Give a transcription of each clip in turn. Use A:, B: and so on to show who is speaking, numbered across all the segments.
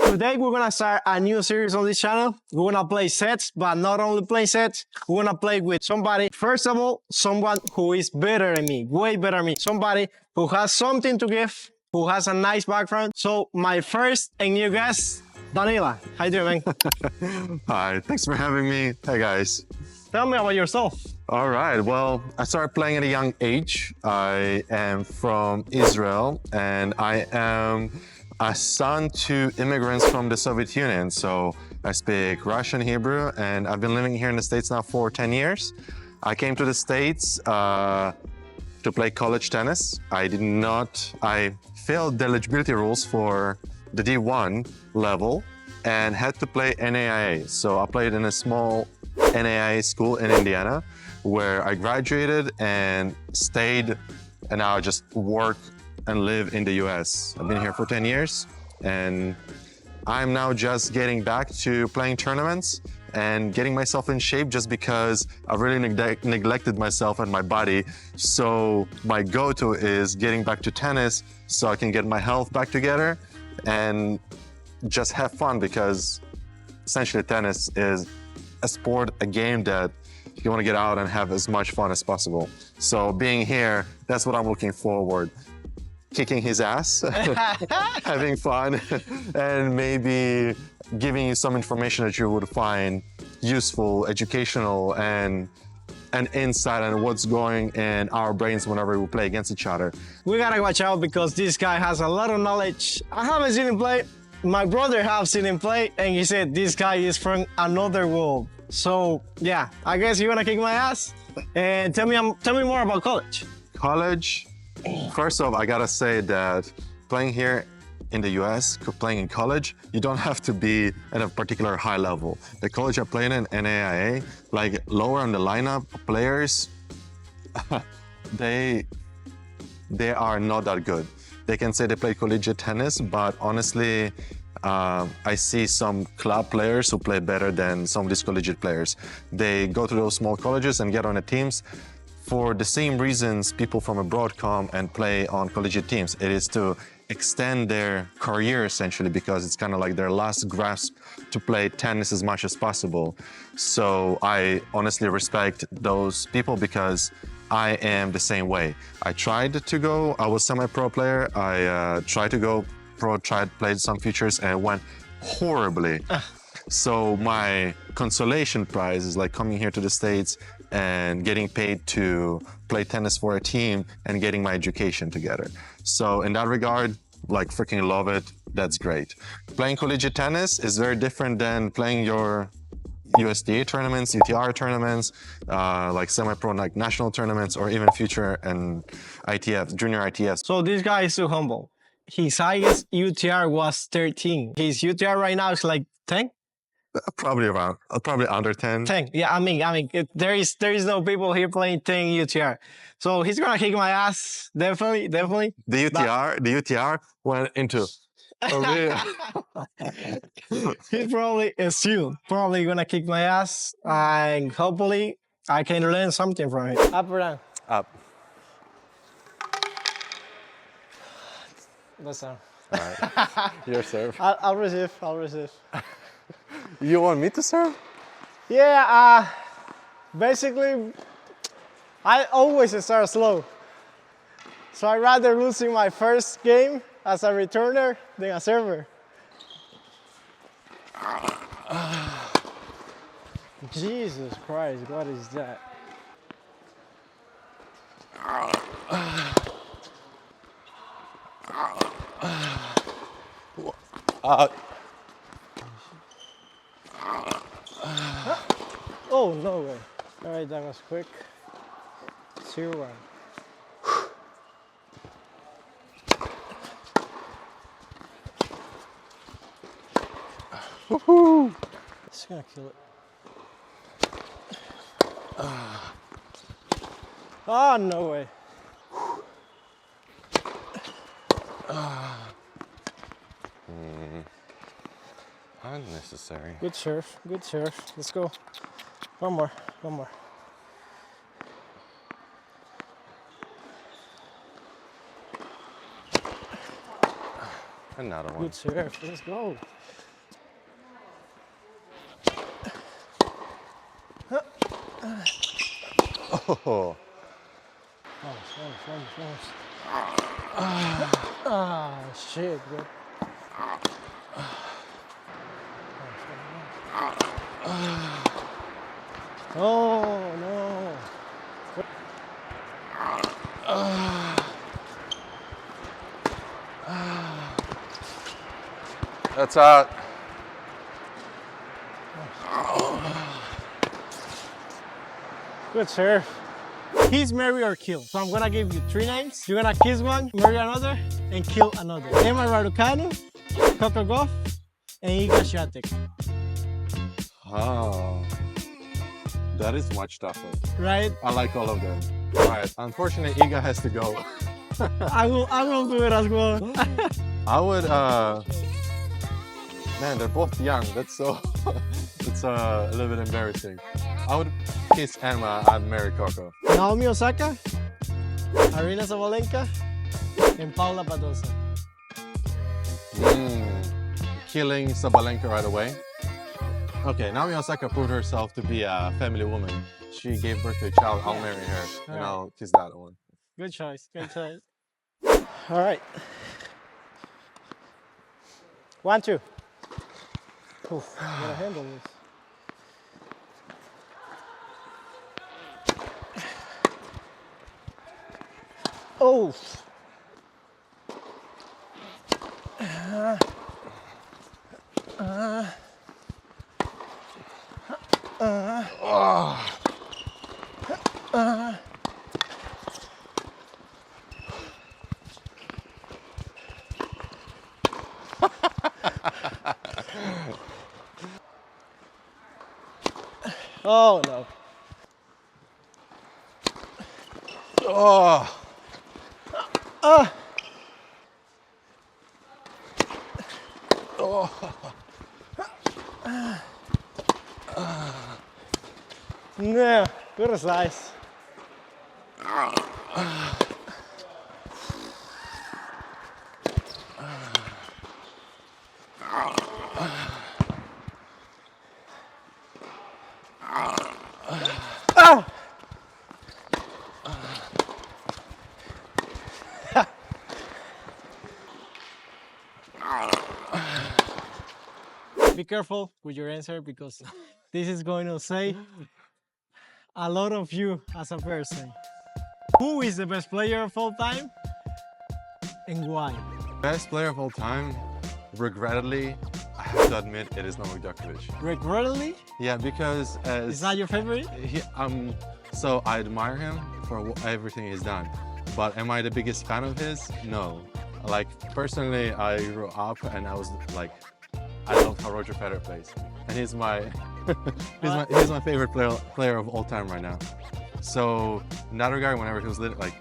A: Today we're gonna start a new series on this channel. We're gonna play sets, but not only play sets, we're gonna play with somebody, first of all, someone who is better than me, way better than me. Somebody who has something to give, who has a nice background. So my first and new guest, Danila. How you doing, man?
B: Hi, thanks for having me. Hey guys.
A: Tell me about yourself.
B: All right, well, I started playing at a young age. I am from Israel and I am a son to immigrants from the Soviet Union. So I speak Russian, Hebrew, and I've been living here in the States now for 10 years. I came to the States to play college tennis. I failed the eligibility rules for the D1 level and had to play NAIA. So I played in a small NAIA school in Indiana where I graduated and stayed, and now I just work and live in the US. I've been here for 10 years and I'm now just getting back to playing tournaments and getting myself in shape just because I've really neglected myself and my body. So my go-to is getting back to tennis so I can get my health back together and just have fun, because essentially tennis is a sport, a game that you want to get out and have as much fun as possible. So being here, that's what I'm looking forward. Kicking his ass, having fun, and maybe giving you some information that you would find useful, educational, and an insight on what's going in our brains whenever we play against each other.
A: We gotta watch out because this guy has a lot of knowledge. I haven't seen him play. My brother has seen him play, and he said this guy is from another world. So yeah, I guess you're gonna kick my ass. And tell me more about college.
B: College, first off, I gotta say that playing here in the US, playing in college, you don't have to be at a particular high level. The college I played in, NAIA, like lower on the lineup players, they are not that good. They can say they play collegiate tennis, but honestly, I see some club players who play better than some of these collegiate players. They go to those small colleges and get on the teams for the same reasons people from abroad come and play on collegiate teams. It is to extend their career, essentially, because it's kind of like their last grasp to play tennis as much as possible. So I honestly respect those people because I am the same way. I was semi-pro player. I tried to go pro, played some features and went horribly. So my consolation prize is like coming here to the States and getting paid to play tennis for a team and getting my education together. So in that regard, like freaking love it. That's great. Playing collegiate tennis is very different than playing your USDA tournaments, UTR tournaments, like semi-pro, like national tournaments, or even future and ITF, junior ITFs.
A: So this guy is too humble. His highest UTR was 13. His UTR right now is like 10?
B: Probably under 10.
A: 10, yeah, I mean, there is no people here playing 10 UTR. So he's gonna kick my ass, definitely.
B: The UTR went into
A: He's probably still gonna kick my ass, and hopefully I can learn something from it. Up or down?
B: Up.
A: That's down.
B: All right. Your serve.
A: I'll receive.
B: You want me to serve?
A: Yeah, basically, I always start slow. So I'd rather losing my first game as a returner than a server. Jesus Christ, what is that? Oh, no way. All right, that was quick. 0-1.
B: Woohoo!
A: It's gonna kill it. Oh, no way.
B: Unnecessary.
A: Good serve. Let's go. One more.
B: Another one.
A: Good serve. Let's go.
B: Oh.
A: Close. Ah, shit, bro. Oh, no.
B: That's out.
A: Good serve. Kiss, marry, or kill. So I'm gonna give you 3 names. You're gonna kiss one, marry another, and kill another. Emma Raducanu, Coco Goff, and Iga Swiatek.
B: Oh. That is much tougher.
A: Right?
B: I like all of them. Alright, unfortunately Iga has to go.
A: I will do it as well.
B: I would man, they're both young. That's so it's a little bit embarrassing. I would kiss Emma and marry Coco.
A: Naomi Osaka, Arina Sabalenka, and Paula Badosa.
B: Killing Sabalenka right away. Okay, Naomi Osaka proved herself to be a family woman. She gave birth to a child. I'll marry her, and I'll kiss that one.
A: Good choice. Good choice. All right. 1, 2. Oof, I gotta handle this. Oh. Oh no.
B: Oh.
A: No, good slice. Be careful with your answer because this is going to say a lot of you as a person. Who is the best player of all time and why?
B: Best player of all time, regrettably, I have to admit it is Novak Djokovic.
A: Regrettably?
B: Yeah, because
A: Is that your favorite?
B: so I admire him for everything he's done. But am I the biggest fan of his? No. Like personally, I grew up and I was like, I love how Roger Federer plays, and he's my he's my favorite player of all time right now. So in that regard, whenever he was like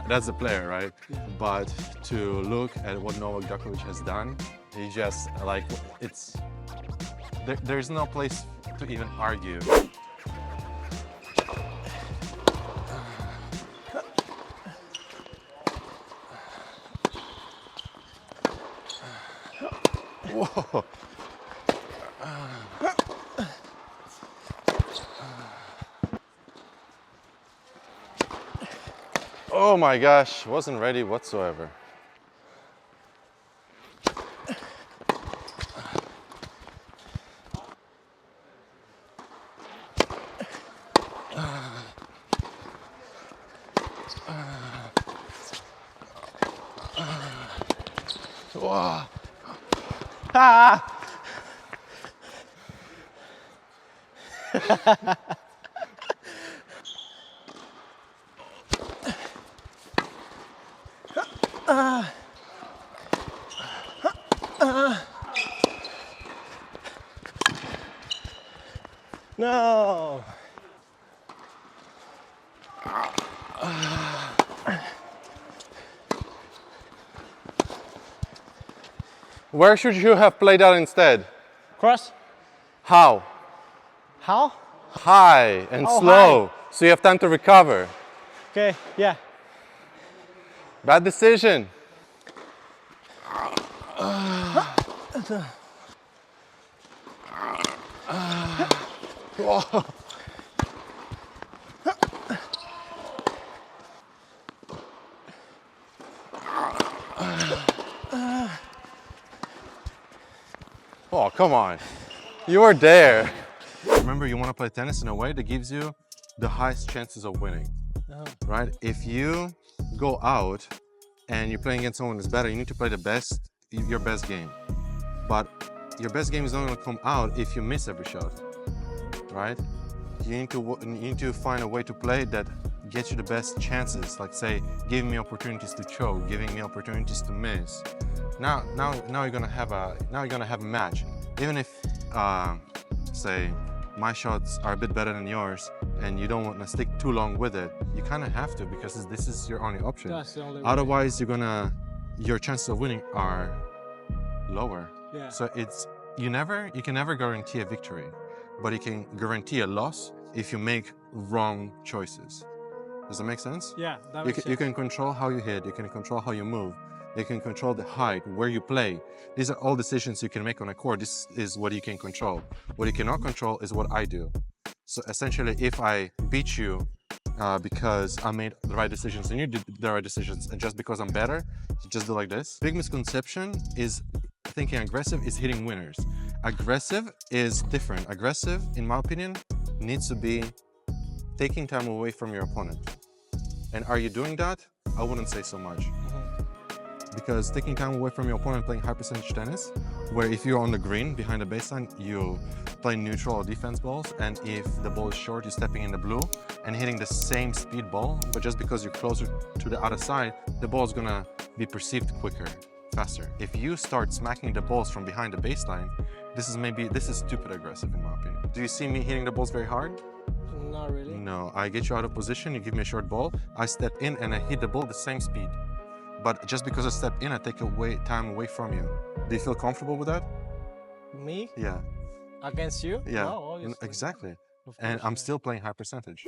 B: that's the player, right?
A: Yeah.
B: But to look at what Novak Djokovic has done, he just like there's no place to even argue. Whoa. Oh my gosh, wasn't ready whatsoever. Wow.
A: Ah! No.
B: Where should you have played out instead?
A: Cross.
B: How?
A: How?
B: High and
A: Oh,
B: slow, so you have time to recover.
A: Okay, yeah.
B: Bad decision. Oh, come on. You were there. Remember, you want to play tennis in a way that gives you the highest chances of winning, right? If you go out and you're playing against someone that's better, you need to play your best game. But your best game is not going to come out if you miss every shot, right? You need to find a way to play that gets you the best chances. Like say, giving me opportunities to choke, giving me opportunities to miss. Now you're gonna have a match. Even if say my shots are a bit better than yours, and you don't want to stick too long with it, you kind of have to because this is your only option.
A: That's the only way.
B: Otherwise, your chances of winning are lower.
A: Yeah.
B: So you can never guarantee a victory, but you can guarantee a loss if you make wrong choices. Does that make sense?
A: Yeah, that makes sense.
B: You can control how you hit, you can control how you move, you can control the height, where you play. These are all decisions you can make on a court. This is what you can control. What you cannot control is what I do. So essentially, if I beat you because I made the right decisions and you did the right decisions, and just because I'm better, you just do like this. Big misconception is thinking aggressive is hitting winners. Aggressive is different. Aggressive, in my opinion, needs to be taking time away from your opponent. And are you doing that? I wouldn't say so much. Because taking time away from your opponent playing high percentage tennis, where if you're on the green behind the baseline, you play neutral or defense balls, and if the ball is short, you're stepping in the blue and hitting the same speed ball, but just because you're closer to the other side, the ball is gonna be perceived quicker, faster. If you start smacking the balls from behind the baseline, this is stupid aggressive in my opinion. Do you see me hitting the balls very hard?
A: Not really.
B: No, I get you out of position, you give me a short ball, I step in and I hit the ball the same speed. But just because I step in, I take time away from you. Do you feel comfortable with that?
A: Me?
B: Yeah.
A: Against you?
B: Yeah,
A: No, obviously.
B: exactly.
A: Of
B: And
A: course,
B: I'm
A: yeah.
B: still playing high percentage.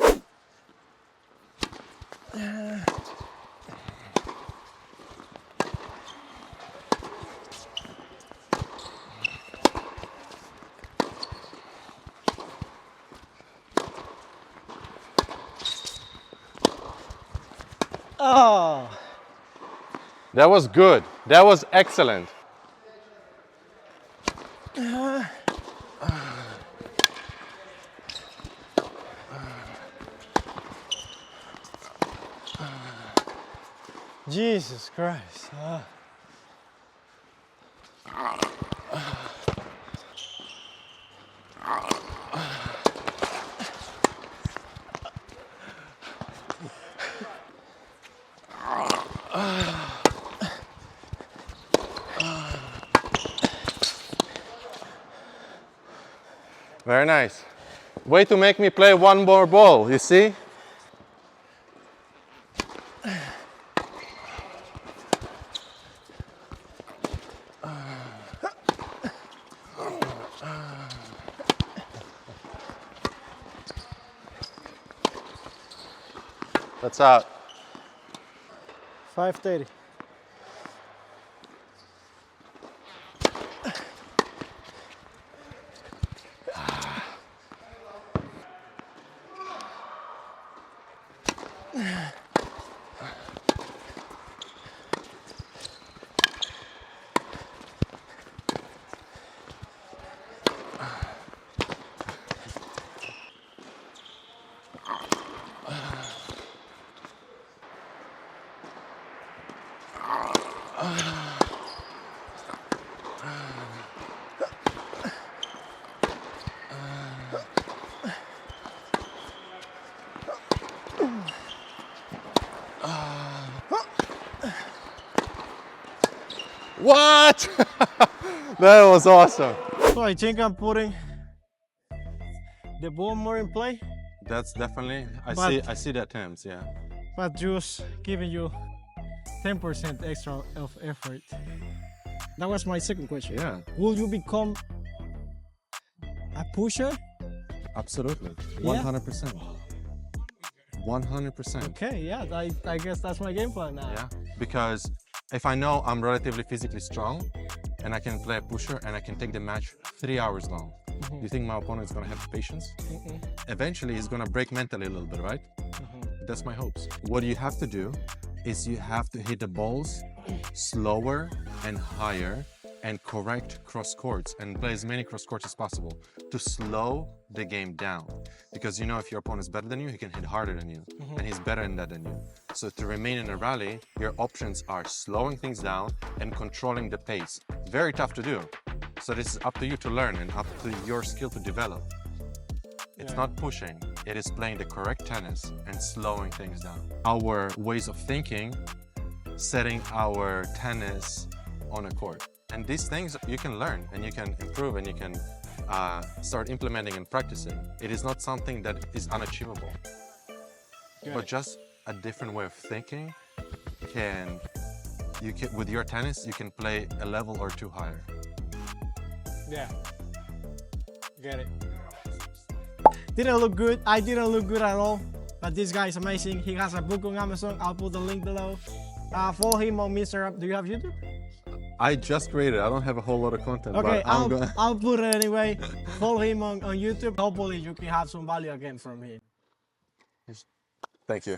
A: Oh,
B: That was good. That was excellent.
A: Jesus Christ.
B: Very nice. Way to make me play one more ball, you see? That's out.
A: 5:30.
B: What? That was awesome.
A: So I think I'm putting the ball more in play,
B: That's definitely,
A: But-
B: I see the attempts, yeah.
A: but just giving you 10% extra of effort. That was my second question.
B: Yeah,
A: Will you become a pusher?
B: absolutely.
A: Yeah?
B: 100%. 100%.
A: Okay, yeah, I guess that's my game plan now.
B: Yeah, because if I know I'm relatively physically strong and I can play a pusher and I can take the match 3 hours long, do you think my opponent is going to have patience? Eventually, he's going to break mentally a little bit, right? That's my hopes. What you have to do is you have to hit the balls slower and higher and correct cross courts and play as many cross courts as possible to slow the game down. Because you know, if your opponent's better than you, he can hit harder than you, and he's better in that than you. So to remain in a rally, your options are slowing things down and controlling the pace. Very tough to do. So this is up to you to learn and up to your skill to develop. It's not pushing, it is playing the correct tennis and slowing things down. Our ways of thinking, setting our tennis on a court. And these things you can learn and you can improve and you can start implementing and practicing. It is not something that is unachievable. But just a different way of thinking with your tennis, you can play a level or two higher.
A: Yeah. Get it. Didn't look good. I didn't look good at all. But this guy is amazing. He has a book on Amazon. I'll put the link below. Follow him on Mr. Do you have YouTube?
B: I just created. I don't have a whole lot of content.
A: Okay,
B: but
A: I'll put it anyway. Follow him on YouTube. Hopefully you can have some value again from him.
B: Thank you.